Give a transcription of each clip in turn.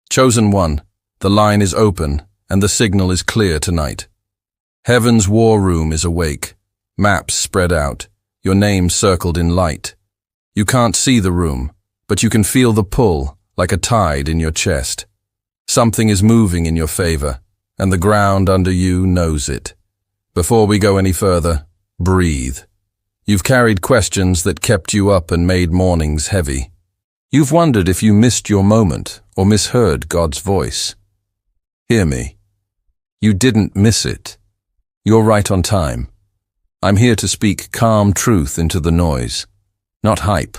Chosen one, the line is open, and the signal is clear tonight. Heaven's war room is awake, maps spread out, your name circled in light. You can't see the room, but you can feel the pull, like a tide in your chest. Something is moving in your favor, and the ground under you knows it. Before we go any further, breathe. You've carried questions that kept you up and made mornings heavy. You've wondered if you missed your moment or misheard God's voice. Hear me. You didn't miss it. You're right on time. I'm here to speak calm truth into the noise. Not hype,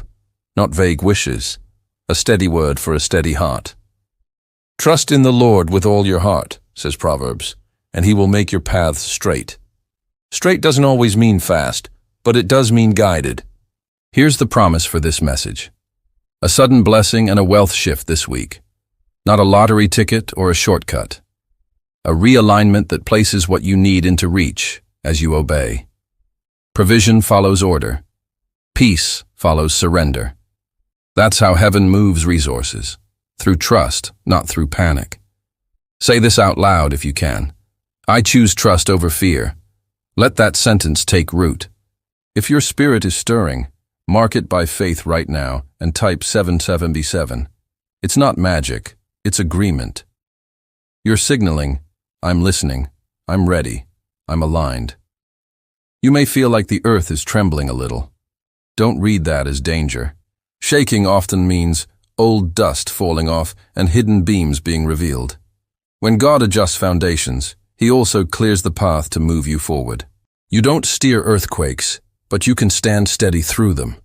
not vague wishes. A steady word for a steady heart. Trust in the Lord with all your heart, says Proverbs, and He will make your paths straight. Straight doesn't always mean fast, but it does mean guided. Here's the promise for this message. A sudden blessing and a wealth shift this week. Not a lottery ticket or a shortcut. A realignment that places what you need into reach as you obey. Provision follows order. Peace follows surrender. That's how heaven moves resources. Through trust, not through panic. Say this out loud if you can. I choose trust over fear. Let that sentence take root. If your spirit is stirring, mark it by faith right now and type 777. It's not magic, it's agreement. You're signaling, I'm listening, I'm ready, I'm aligned. You may feel like the earth is trembling a little. Don't read that as danger. Shaking often means old dust falling off and hidden beams being revealed. When God adjusts foundations, He also clears the path to move you forward. You don't steer earthquakes, but you can stand steady through them.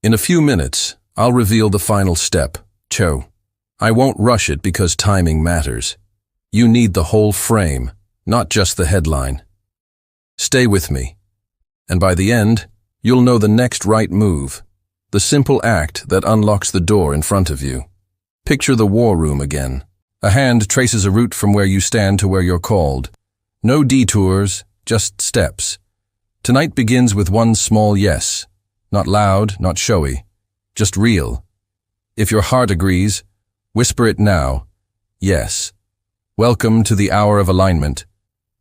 In a few minutes, I'll reveal the final step, Cho. I won't rush it because timing matters. You need the whole frame, not just the headline. Stay with me, and by the end, you'll know the next right move, the simple act that unlocks the door in front of you. Picture the war room again. A hand traces a route from where you stand to where you're called. No detours, just steps. Tonight begins with one small yes. Not loud, not showy, just real. If your heart agrees, whisper it now. Yes. Welcome to the hour of alignment.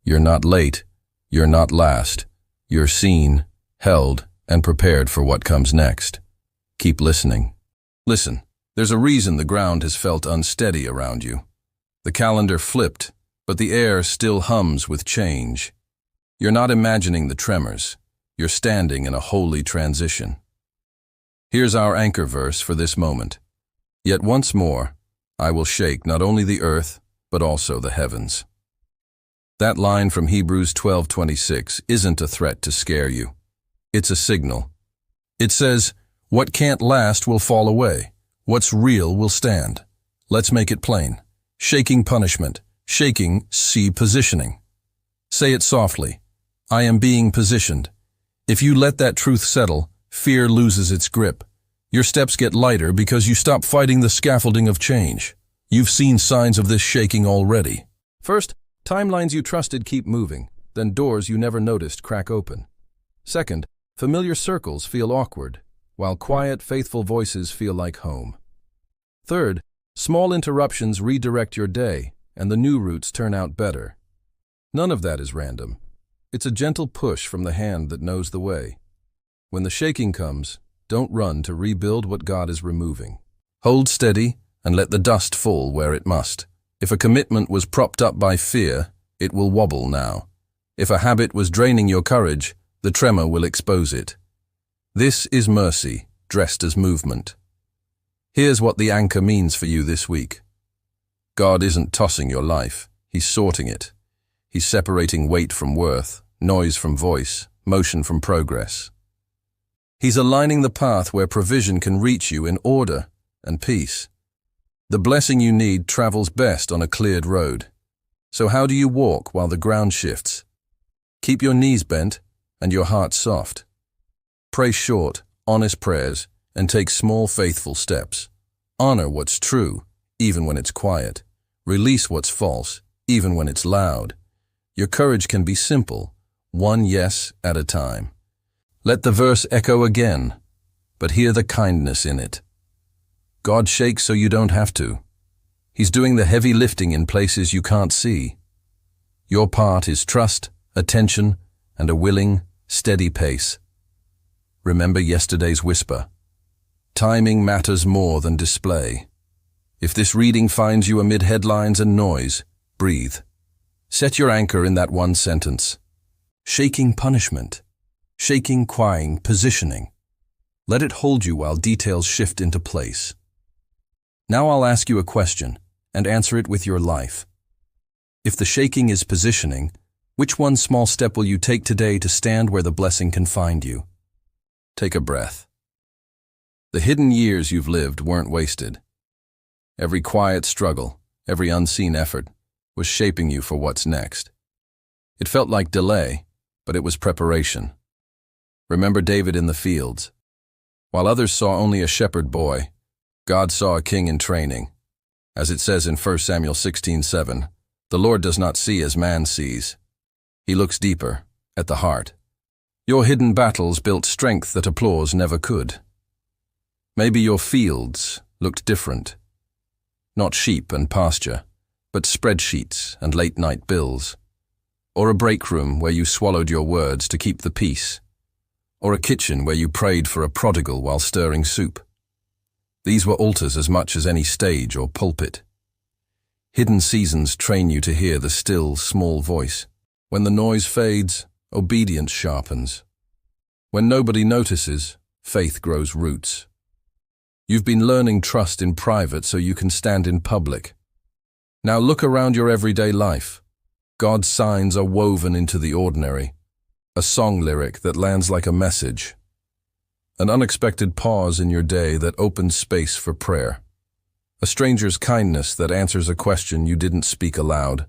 You're not late. You're not last. You're seen, held, and prepared for what comes next. Keep listening. Listen, there's a reason the ground has felt unsteady around you. The calendar flipped, but the air still hums with change. You're not imagining the tremors. You're standing in a holy transition. Here's our anchor verse for this moment. Yet once more, I will shake not only the earth, but also the heavens. That line from Hebrews 12:26 isn't a threat to scare you. It's a signal. It says, what can't last will fall away. What's real will stand. Let's make it plain. Shaking punishment. Shaking, see positioning. Say it softly. I am being positioned. If you let that truth settle, fear loses its grip. Your steps get lighter because you stop fighting the scaffolding of change. You've seen signs of this shaking already. First, timelines you trusted keep moving, then doors you never noticed crack open. Second, familiar circles feel awkward, while quiet, faithful voices feel like home. Third, small interruptions redirect your day, and the new routes turn out better. None of that is random. It's a gentle push from the hand that knows the way. When the shaking comes, don't run to rebuild what God is removing. Hold steady and let the dust fall where it must. If a commitment was propped up by fear, it will wobble now. If a habit was draining your courage, the tremor will expose it. This is mercy, dressed as movement. Here's what the anchor means for you this week. God isn't tossing your life, He's sorting it. He's separating weight from worth, noise from voice, motion from progress. He's aligning the path where provision can reach you in order and peace. The blessing you need travels best on a cleared road. So how do you walk while the ground shifts? Keep your knees bent and your heart soft. Pray short, honest prayers and take small, faithful steps. Honor what's true, even when it's quiet. Release what's false, even when it's loud. Your courage can be simple, one yes at a time. Let the verse echo again, but hear the kindness in it. God shakes so you don't have to. He's doing the heavy lifting in places you can't see. Your part is trust, attention, and a willing, steady pace. Remember yesterday's whisper. Timing matters more than display. If this reading finds you amid headlines and noise, breathe. Set your anchor in that one sentence. Shaking punishment. Shaking, quieting, positioning. Let it hold you while details shift into place. Now I'll ask you a question, and answer it with your life. If the shaking is positioning, which one small step will you take today to stand where the blessing can find you? Take a breath. The hidden years you've lived weren't wasted. Every quiet struggle, every unseen effort, was shaping you for what's next. It felt like delay, but it was preparation. Remember David in the fields. While others saw only a shepherd boy, God saw a king in training. As it says in 1 Samuel 16:7, the Lord does not see as man sees. He looks deeper, at the heart. Your hidden battles built strength that applause never could. Maybe your fields looked different. Not sheep and pasture, but spreadsheets and late-night bills. Or a break room where you swallowed your words to keep the peace. Or a kitchen where you prayed for a prodigal while stirring soup. These were altars as much as any stage or pulpit. Hidden seasons train you to hear the still, small voice. When the noise fades, obedience sharpens. When nobody notices, faith grows roots. You've been learning trust in private so you can stand in public. Now look around your everyday life. God's signs are woven into the ordinary. A song lyric that lands like a message. An unexpected pause in your day that opens space for prayer. A stranger's kindness that answers a question you didn't speak aloud.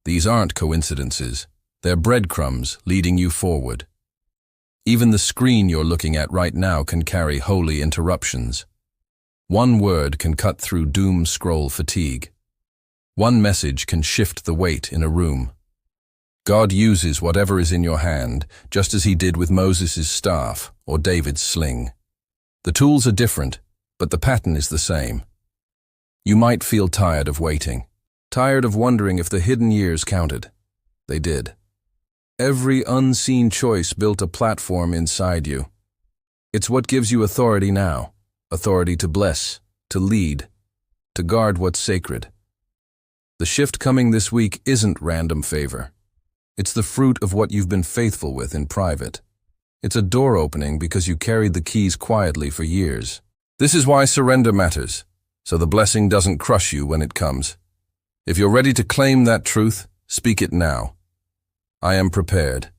These aren't coincidences. They're breadcrumbs leading you forward. Even the screen you're looking at right now can carry holy interruptions. One word can cut through doom scroll fatigue. One message can shift the weight in a room. God uses whatever is in your hand, just as he did with Moses' staff or David's sling. The tools are different, but the pattern is the same. You might feel tired of waiting, tired of wondering if the hidden years counted. They did. Every unseen choice built a platform inside you. It's what gives you authority now, authority to bless, to lead, to guard what's sacred. The shift coming this week isn't random favor. It's the fruit of what you've been faithful with in private. It's a door opening because you carried the keys quietly for years. This is why surrender matters, so the blessing doesn't crush you when it comes. If you're ready to claim that truth, speak it now. I am prepared.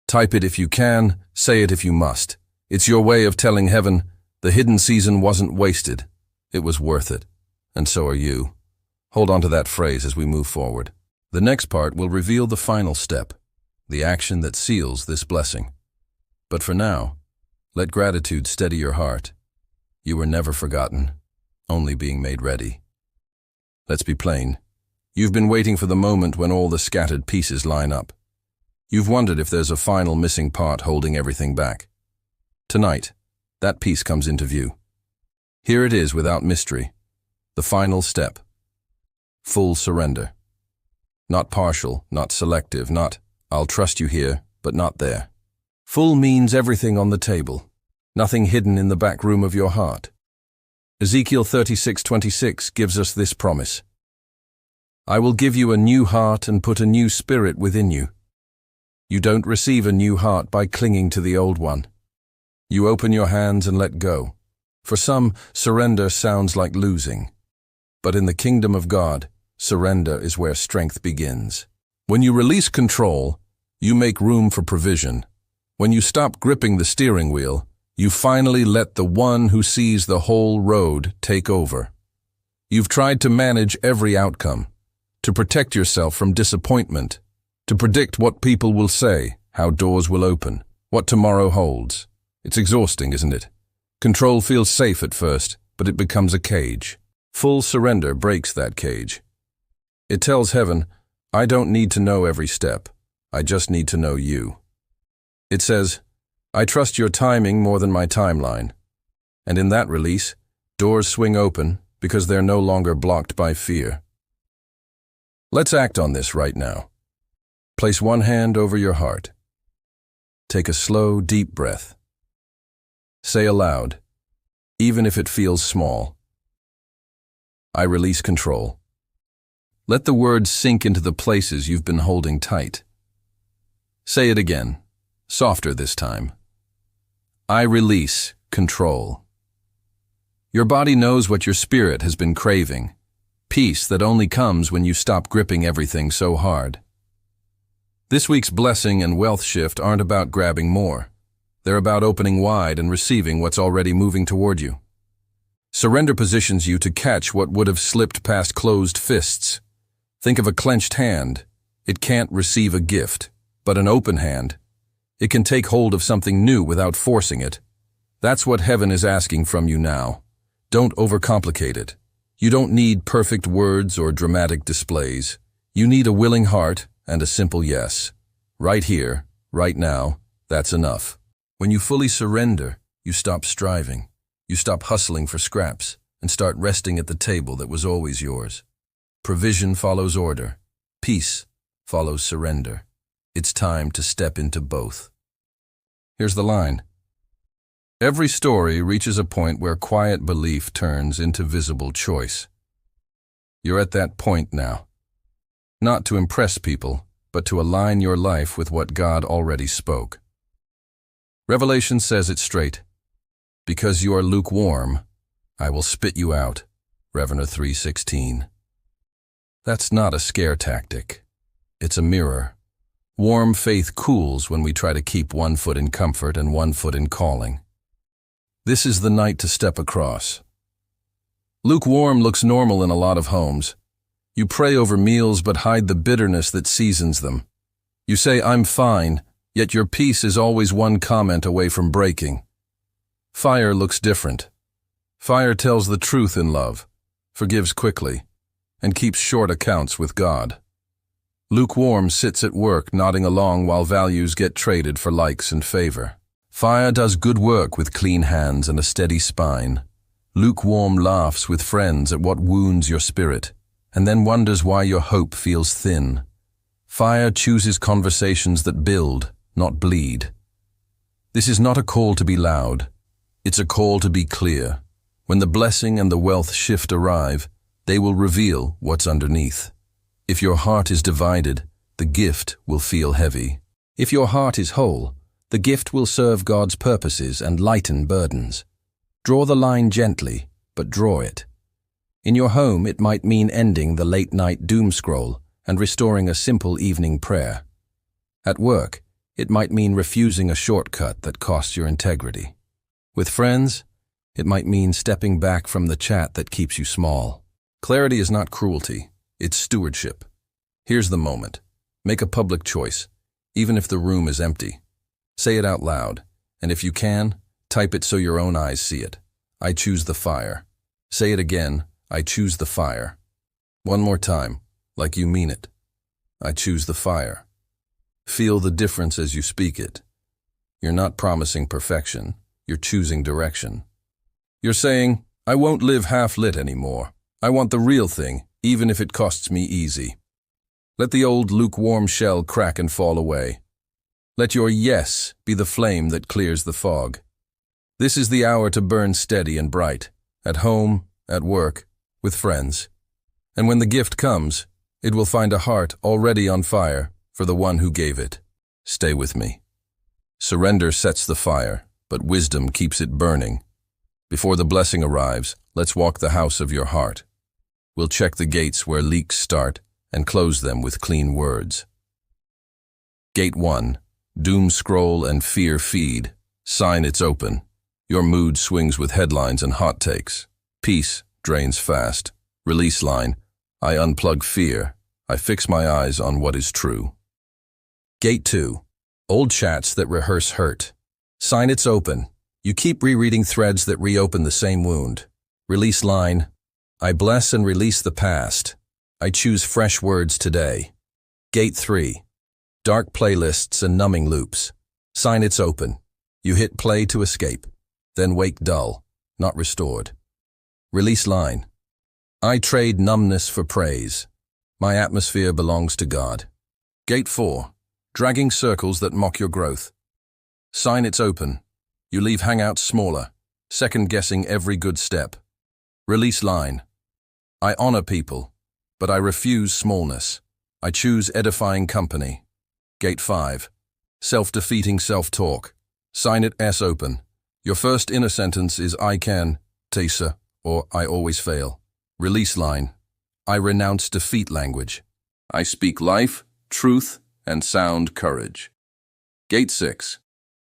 Type it if you can, say it if you must. It's your way of telling heaven, the hidden season wasn't wasted. It was worth it. And so are you. Hold on to that phrase as we move forward. The next part will reveal the final step, the action that seals this blessing. But for now, let gratitude steady your heart. You were never forgotten, only being made ready. Let's be plain. You've been waiting for the moment when all the scattered pieces line up. You've wondered if there's a final missing part holding everything back. Tonight, that piece comes into view. Here it is without mystery. The final step. Full surrender. Not partial, not selective, not, I'll trust you here, but not there. Full means everything on the table, nothing hidden in the back room of your heart. Ezekiel 36:26 gives us this promise. I will give you a new heart and put a new spirit within you. You don't receive a new heart by clinging to the old one. You open your hands and let go. For some, surrender sounds like losing. But in the kingdom of God, surrender is where strength begins. When you release control, you make room for provision. When you stop gripping the steering wheel, you finally let the one who sees the whole road take over. You've tried to manage every outcome, to protect yourself from disappointment, to predict what people will say, how doors will open, what tomorrow holds. It's exhausting, isn't it? Control feels safe at first, but it becomes a cage. Full surrender breaks that cage. It tells heaven, I don't need to know every step. I just need to know you. It says, I trust your timing more than my timeline. And in that release, doors swing open because they're no longer blocked by fear. Let's act on this right now. Place one hand over your heart. Take a slow, deep breath. Say aloud, even if it feels small, I release control. Let the words sink into the places you've been holding tight. Say it again, softer this time. I release control. Your body knows what your spirit has been craving, peace that only comes when you stop gripping everything so hard. This week's blessing and wealth shift aren't about grabbing more. They're about opening wide and receiving what's already moving toward you. Surrender positions you to catch what would have slipped past closed fists. Think of a clenched hand. It can't receive a gift, but an open hand. It can take hold of something new without forcing it. That's what heaven is asking from you now. Don't overcomplicate it. You don't need perfect words or dramatic displays. You need a willing heart and a simple yes. Right here, right now, that's enough. When you fully surrender, you stop striving. You stop hustling for scraps and start resting at the table that was always yours. Provision follows order. Peace follows surrender. It's time to step into both. Here's the line. Every story reaches a point where quiet belief turns into visible choice. You're at that point now. Not to impress people, but to align your life with what God already spoke. Revelation says it straight. Because you are lukewarm, I will spit you out. Revelation 3:16. That's not a scare tactic. It's a mirror. Warm faith cools when we try to keep one foot in comfort and one foot in calling. This is the night to step across. Lukewarm looks normal in a lot of homes. You pray over meals but hide the bitterness that seasons them. You say, I'm fine, yet your peace is always one comment away from breaking. Fire looks different. Fire tells the truth in love, forgives quickly, and keeps short accounts with God. Lukewarm sits at work nodding along while values get traded for likes and favor. Fire does good work with clean hands and a steady spine. Lukewarm laughs with friends at what wounds your spirit, and then wonders why your hope feels thin. Fire chooses conversations that build, not bleed. This is not a call to be loud. It's a call to be clear. When the blessing and the wealth shift arrive, they will reveal what's underneath. If your heart is divided, the gift will feel heavy. If your heart is whole, the gift will serve God's purposes and lighten burdens. Draw the line gently, but draw it. In your home, it might mean ending the late-night doom scroll and restoring a simple evening prayer. At work, it might mean refusing a shortcut that costs your integrity. With friends, it might mean stepping back from the chat that keeps you small. Clarity is not cruelty, it's stewardship. Here's the moment. Make a public choice, even if the room is empty. Say it out loud, and if you can, type it so your own eyes see it. I choose the fire. Say it again, I choose the fire. One more time, like you mean it. I choose the fire. Feel the difference as you speak it. You're not promising perfection, you're choosing direction. You're saying, I won't live half-lit anymore. I want the real thing, even if it costs me easy. Let the old lukewarm shell crack and fall away. Let your yes be the flame that clears the fog. This is the hour to burn steady and bright, at home, at work, with friends. And when the gift comes, it will find a heart already on fire for the one who gave it. Stay with me. Surrender sets the fire, but wisdom keeps it burning. Before the blessing arrives, let's walk the house of your heart. We'll check the gates where leaks start and close them with clean words. Gate 1. Doom scroll and fear feed. Sign it's open. Your mood swings with headlines and hot takes. Peace drains fast. Release line. I unplug fear. I fix my eyes on what is true. Gate 2. Old chats that rehearse hurt. Sign it's open. You keep rereading threads that reopen the same wound. Release line. I bless and release the past. I choose fresh words today. Gate 3. Dark playlists and numbing loops. Sign it's open. You hit play to escape, then wake dull, not restored. Release line. I trade numbness for praise. My atmosphere belongs to God. Gate 4. Dragging circles that mock your growth. Sign it's open. You leave hangouts smaller, second-guessing every good step. Release line. I honor people, but I refuse smallness. I choose edifying company. Gate 5. Self-defeating self-talk. Sign it S open. Your first inner sentence is I can, Tesa, or I always fail. Release line. I renounce defeat language. I speak life, truth, and sound courage. Gate 6.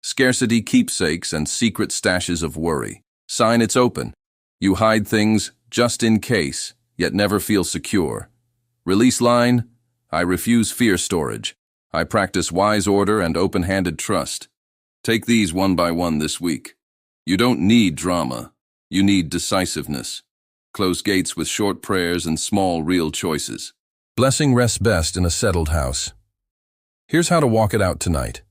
Scarcity keepsakes and secret stashes of worry. Sign it's open. You hide things just in case, yet never feel secure. Release line. I refuse fear storage. I practice wise order and open-handed trust. Take these one by one this week. You don't need drama. You need decisiveness. Close gates with short prayers and small, real choices. Blessing rests best in a settled house. Here's how to walk it out tonight.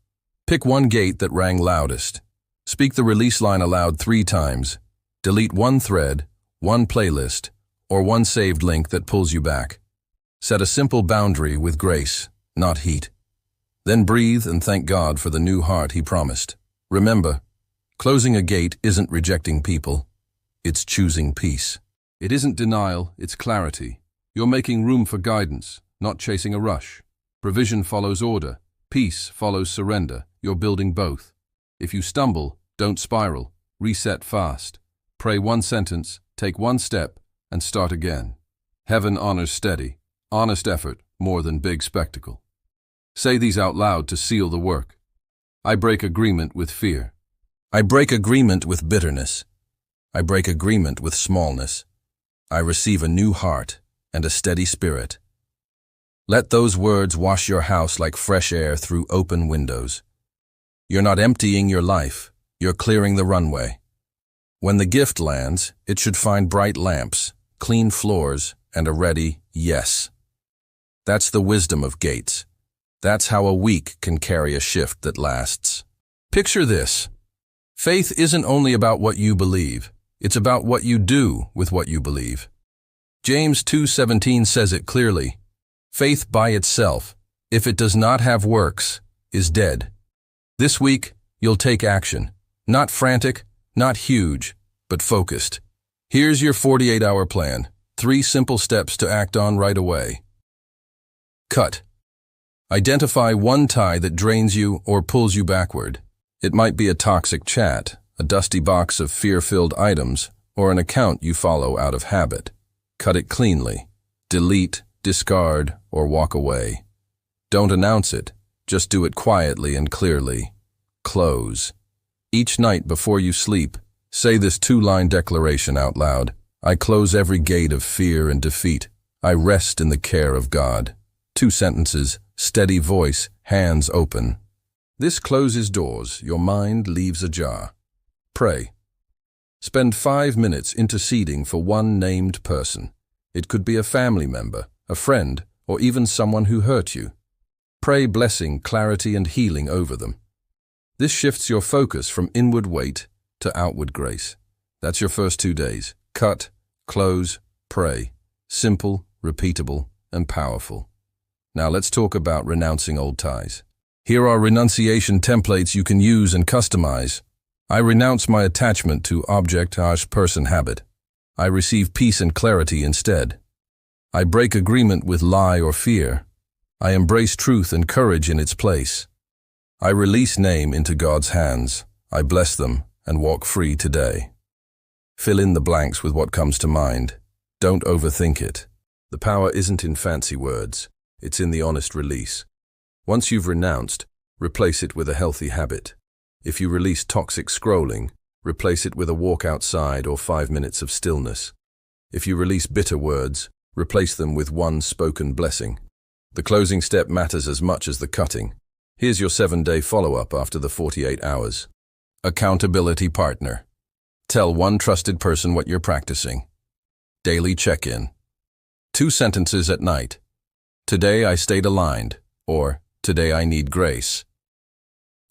Pick one gate that rang loudest. Speak the release line aloud 3 times. Delete one thread, one playlist, or one saved link that pulls you back. Set a simple boundary with grace, not heat. Then breathe and thank God for the new heart He promised. Remember, closing a gate isn't rejecting people. It's choosing peace. It isn't denial, it's clarity. You're making room for guidance, not chasing a rush. Provision follows order. Peace follows surrender. You're building both. If you stumble, don't spiral. Reset fast. Pray one sentence, take one step, and start again. Heaven honors steady, honest effort more than big spectacle. Say these out loud to seal the work. I break agreement with fear. I break agreement with bitterness. I break agreement with smallness. I receive a new heart and a steady spirit. Let those words wash your house like fresh air through open windows. You're not emptying your life, you're clearing the runway. When the gift lands, it should find bright lamps, clean floors, and a ready yes. That's the wisdom of gates. That's how a week can carry a shift that lasts. Picture this. Faith isn't only about what you believe, it's about what you do with what you believe. James 2:17 says it clearly. Faith by itself, if it does not have works, is dead. This week, you'll take action. Not frantic, not huge, but focused. Here's your 48-hour plan. 3 simple steps to act on right away. Cut. Identify one tie that drains you or pulls you backward. It might be a toxic chat, a dusty box of fear-filled items, or an account you follow out of habit. Cut it cleanly. Delete, discard, or walk away. Don't announce it. Just do it quietly and clearly. Close. Each night before you sleep, say this 2-line declaration out loud. I close every gate of fear and defeat. I rest in the care of God. 2 sentences, steady voice, hands open. This closes doors your mind leaves ajar. Pray. Spend 5 minutes interceding for one named person. It could be a family member, a friend, or even someone who hurt you. Pray blessing, clarity, and healing over them. This shifts your focus from inward weight to outward grace. That's your first 2 days. Cut, close, pray. Simple, repeatable, and powerful. Now let's talk about renouncing old ties. Here are renunciation templates you can use and customize. I renounce my attachment to object/person habit. I receive peace and clarity instead. I break agreement with lie or fear. I embrace truth and courage in its place. I release name into God's hands. I bless them and walk free today. Fill in the blanks with what comes to mind. Don't overthink it. The power isn't in fancy words. It's in the honest release. Once you've renounced, replace it with a healthy habit. If you release toxic scrolling, replace it with a walk outside or 5 minutes of stillness. If you release bitter words, replace them with one spoken blessing. The closing step matters as much as the cutting. Here's your 7-day follow-up after the 48 hours. Accountability partner. Tell one trusted person what you're practicing. Daily check-in. 2 sentences at night. Today I stayed aligned, or today I need grace.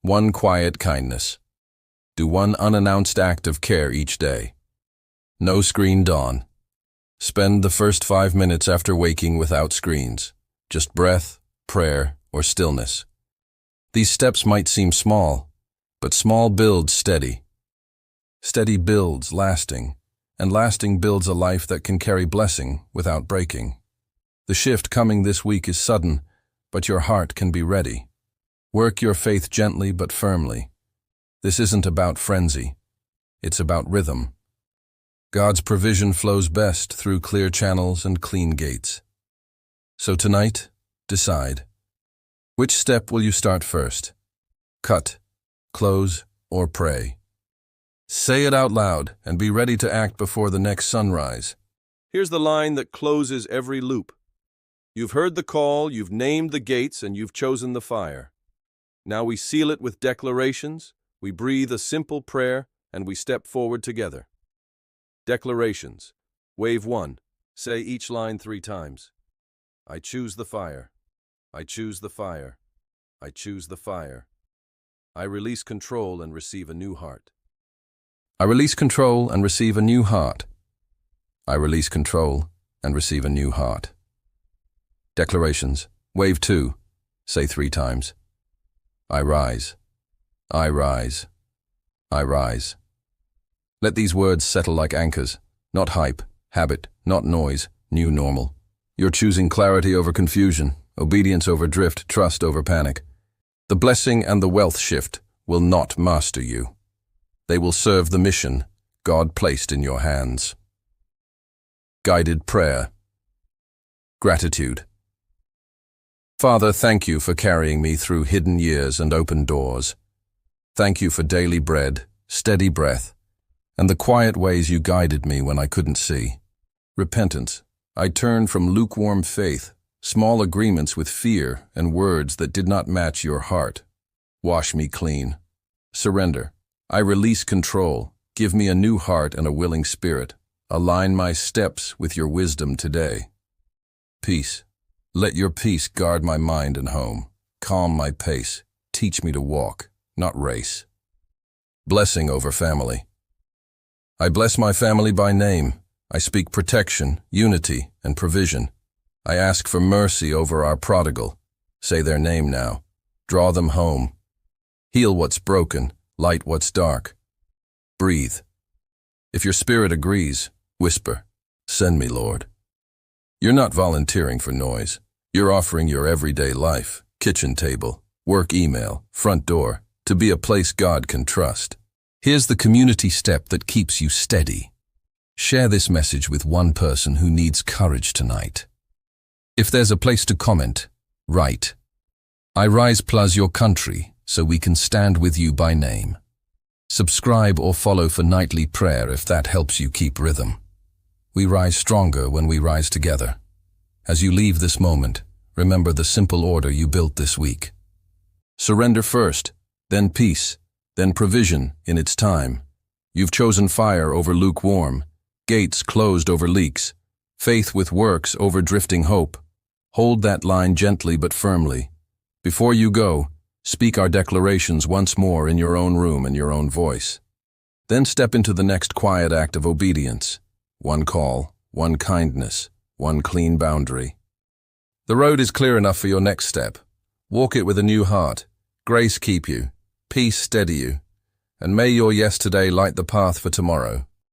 1 quiet kindness. Do 1 unannounced act of care each day. No screen dawn. Spend the first 5 minutes after waking without screens. Just breath, prayer, or stillness. These steps might seem small, but small builds steady. Steady builds lasting, and lasting builds a life that can carry blessing without breaking. The shift coming this week is sudden, but your heart can be ready. Work your faith gently but firmly. This isn't about frenzy. It's about rhythm. God's provision flows best through clear channels and clean gates. So tonight, decide. Which step will you start first? Cut, close, or pray? Say it out loud and be ready to act before the next sunrise. Here's the line that closes every loop. You've heard the call, you've named the gates, and you've chosen the fire. Now we seal it with declarations, we breathe a simple prayer, and we step forward together. Declarations. Wave 1. Say each line 3 times. I choose the fire. I choose the fire. I choose the fire. I release control and receive a new heart. I release control and receive a new heart. I release control and receive a new heart. Declarations. Wave 2. Say 3 times. I rise. I rise. I rise. Let these words settle like anchors, not hype, habit, not noise, new normal. You're choosing clarity over confusion, obedience over drift, trust over panic. The blessing and the wealth shift will not master you. They will serve the mission God placed in your hands. Guided prayer. Gratitude. Father, thank you for carrying me through hidden years and open doors. Thank you for daily bread, steady breath, and the quiet ways you guided me when I couldn't see. Repentance. I turned from lukewarm faith, small agreements with fear, and words that did not match your heart. Wash me clean. Surrender. I release control. Give me a new heart and a willing spirit. Align my steps with your wisdom today. Peace. Let your peace guard my mind and home. Calm my pace. Teach me to walk, not race. Blessing over family. I bless my family by name. I speak protection, unity, and provision. I ask for mercy over our prodigal. Say their name now. Draw them home. Heal what's broken, light what's dark. Breathe. If your spirit agrees, whisper, send me, Lord. You're not volunteering for noise. You're offering your everyday life, kitchen table, work email, front door, to be a place God can trust. Here's the community step that keeps you steady. Share this message with one person who needs courage tonight. If there's a place to comment, write, I rise plus your country so we can stand with you by name. Subscribe or follow for nightly prayer if that helps you keep rhythm. We rise stronger when we rise together. As you leave this moment, remember the simple order you built this week. Surrender first, then peace, then provision in its time. You've chosen fire over lukewarm, gates closed over leaks, faith with works over drifting hope. Hold that line gently but firmly. Before you go, speak our declarations once more in your own room and your own voice. Then step into the next quiet act of obedience. One call, one kindness, one clean boundary. The road is clear enough for your next step. Walk it with a new heart. Grace keep you, peace steady you, and may your yes today light the path for tomorrow.